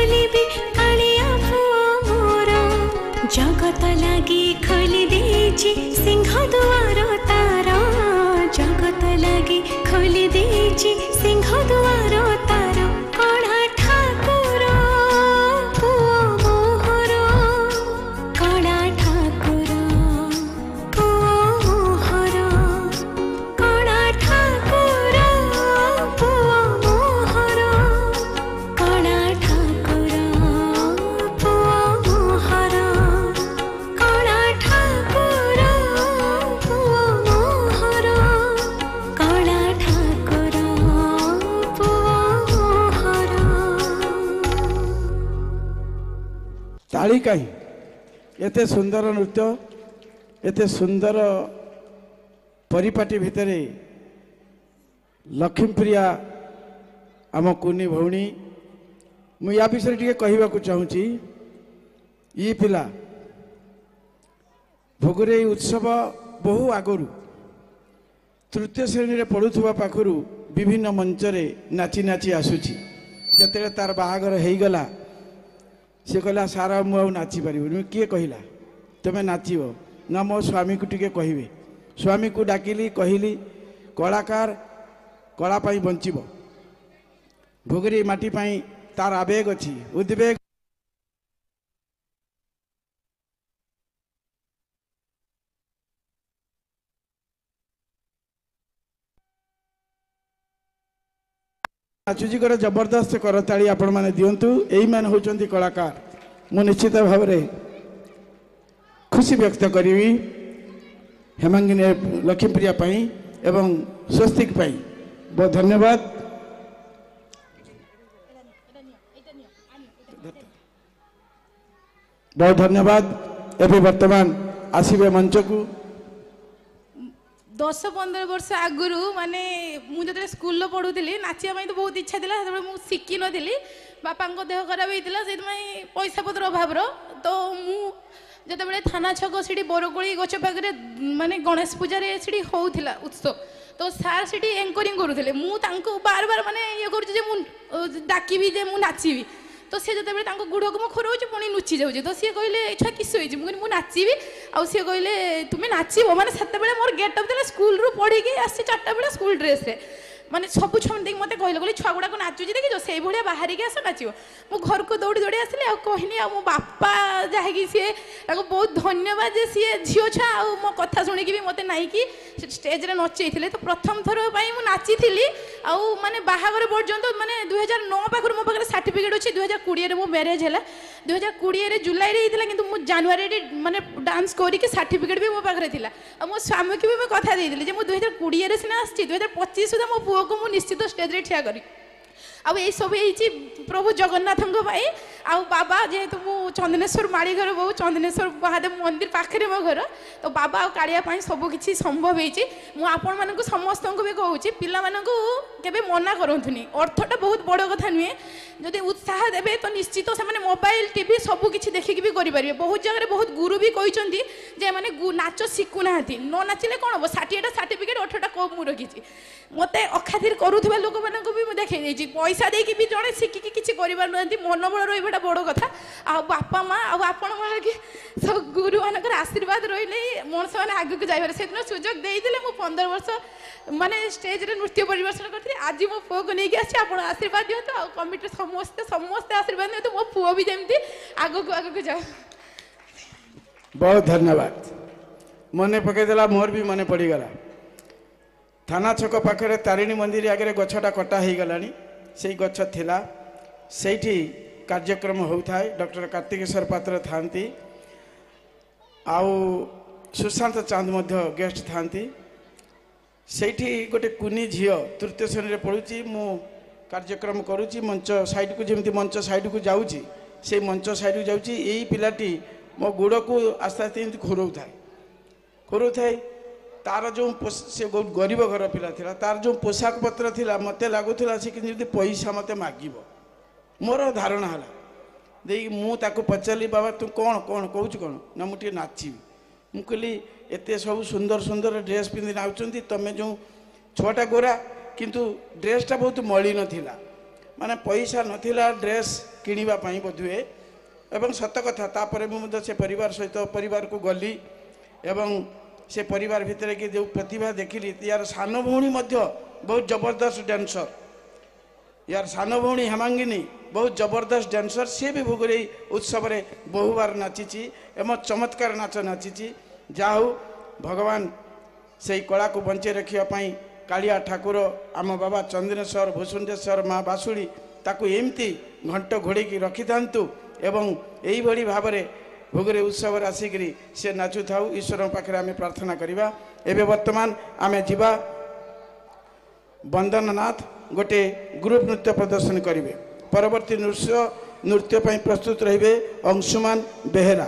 खोलिबी कालिया पुओ मोर जगत लागी खोली देछि सिंह दुआर तार जगत लागी खोली देछि सिंह दुआर तार कणा ठाकुर पुओ मोहर कणा ठाकुर पुओ मोहर कणा ठाकुर पुओ मोहर कणा ठाकुर पुओ मोहर कणा ठाकुर पुओ मोहर कणा ठाकुर पुओ मोहर। ताली कहीं एते सुंदर नृत्य एते सुंदर परिपाटी भितरे लक्ष्मीप्रिया आम कुनी भौणी मु या विषय टिके कहवाक चाहूँगी ये पिला भोगरे उत्सव बहु आगरू तृतीय श्रेणी रे पढ़ुवा पाखु विभिन्न मंचरे नाची नाची आसुची जते तार बाहागर हो गला सी कहला सारा मुझे नाची पारि किए कहला तुम्हें नाचब ना मो स्वामी को टिके कहबे स्वामी को डाकिली कहली कलाकार कला पाई बंचिब भोगरी माटी पाई तार आवेग अच्छी उद्वेग नाचुजी कर जबरदस्त करताली आपण मैंने दिंतु यही मैंने होती कलाकार मु निश्चित भाव में खुशी व्यक्त करी हेमांगिनी लक्ष्मीप्रिया पाई एवं स्वस्तिक पाई बहुत धन्यवाद। बहुत धन्यवाद। एवं वर्तमान आसवे मंच को 10-15 वर्ष आगुरी माने मुझे स्कूल पढ़ुली नाचापी तो बहुत इच्छा था मुझे शिखी नी बापा देह खराब होता से पैसा पत्र अभाव तो मुझे थाना छक से बरकोली गच पाखे माने गणेश पूजार से होता उत्सव तो सार से एंकरिंग करुले मुझे बार बार माने ये कर डाकबी नाचबी तो सी जो गुड़ को खोरऊ पुणी लुचि जाऊँ तो सी कहले छुआ किस मुझे नाचबी आउ सी कहले तुम्हें नाचब मैंने से मोर गेटअप देला स्कूल रू पढ़ी आसी 4टा बेला स्कूल ड्रेस माने सब छुआ देख मत कहले छुआ गुड़ाक नाचुची देखिए से भाया बाहर की आस नाच मो घर को दौड़ी दौड़ी आसली कहनी आ मो बापा जहाँकि सी बहुत धन्यवाद जे सी झील छुआ आ मो कथा शुणिकी भी मत नाई कि स्टेज रे नचई तो प्रथम थर मुझे नाची आउ माने बाहागर पर्यंत माने 2009 पाखर मो पाखे सर्टिफिकेट अच्छी 2020 मो मैरेज है 2020 जुलाई होता कि जानुरी माने डांस करके सर्टिफिकेट भी मो पाखे थी मो स्वामी की भी मैं कथा देती मुझे 2020 सीना आसी 2025 सुधा मो पुओ को निश्चित स्टेज रे ठिया करी आउ ये सब प्रभु जगन्नाथ आउ बाबा जेहेतु मु चंदनेश्वर माड़ी घर बहु चंदनेश्वर महादेव मंदिर पाखे मो घर तो बाबा आ कालिया सब किसी संभव होती मुझे समस्त को भी कहूँ पिला केबे मना करतुनि अर्थटा बहुत बड़ कथा नुहे जदि उत्साह देवे तो निश्चित से मोबाइल टीवी सब किसी देखिकी भी करेंगे बहुत जगह बहुत गुरु भी कहते जे मैंने नाच शिखुना न नाचिले कौन हम 60टा सर्टिफिकेट 18टा कप मुझे रखी मत अखातिर करुवा लोक मानक भी देखी पैसा देकी भी जड़े शिखिकी किसी कर मनोबल रहा बड़ कथा आ बापा माँ आपण सब गुरु मान आशीर्वाद रही मनुष्य मैंने आगे को जाइए से सुजोग देते मुझे 15 वर्ष माने स्टेज रे नृत्य परिवेशन करती आज मो पुओ को लेकिन आसी आप आशीर्वाद दिखाते आ कमिटी समस्ते समस्ते आशीर्वाद दिखाते मो पुओ भी जमी आग को जाओ। बहुत धन्यवाद। मन पकईदेला मोर भी मन पड़गला थाना छक पाखे तारिणी मंदिर आगे गछटा कटा हो गला से गछ थिला सेठी कार्यक्रम होता है डॉक्टर कार्तिकेश्वर पात्र थांती आउ सुशांत चांद मध्य गेस्ट थांती सेठी गोटे कुनी झील तृतीय श्रेणी पढ़ुची मु कार्यक्रम करुच्ची मंच साइड को जमी मंच साइड को जाऊँगी से मंच साइड को जाऊँगी यही पिलाटी मो गुड़ को आस्ते आस्ते खोरऊ थाए तार जो से गरीब घर पिला थिला तार जो पोशाक पत्र थिला मते लगुला से कि पैसा मत मागिब मोर धारणा है दे मुझे पचारि बाबा तू कौन कौन कहूँ कौन ना मुझे नाचबी मु कहली एत सब सुंदर सुंदर ड्रेस पिंधि नाचुंती तुम्हें जो 6टा गोरा किंतु ड्रेसटा बहुत मलिन थिला माने पैसा नथिला ड्रेस କିଣିବା ପାଇଁ ବୋଧହୁଏ ଏବଂ ସତ କଥା ତାପରେ ମୁଁ ମଧ୍ୟ ସେ ପରିବାର ସହିତ ପରିବାରକୁ ଗଲି ଏବଂ ସେ ପରିବାର ଭିତରେ କି ଯେଉଁ ପ୍ରତିଭା ଦେଖିଲି ୟାର ସାନ ଭଉଣୀ ମଧ୍ୟ ବହୁତ ଜବରଦସ୍ତ ଡ୍ୟାନ୍ସର यार सान भौणी हेमांगिनी बहुत जबरदस्त डांसर सी भी भोगरे उत्सव रे बहुबार नाची एवं चमत्कार नाच नाची जाहू भगवान से कला को बंचे रखापी कालिया ठाकुर आम बाबा चंद्रेश्वर भूषुंडेश्वर माँ बासुड़ी ताकू एमती घंट घोड़ी रखी था एवं यही भाव में भोगरे उत्सव आसिक से नाचु थाऊ ईश्वर पाखे आम प्रार्थना करवा एवं बर्तमान आम जीवा बंदननाथ गोटे ग्रुप नृत्य प्रदर्शन करेंगे परवर्ती नृत्य प्रस्तुत रहिबे अंशुमान बेहेरा।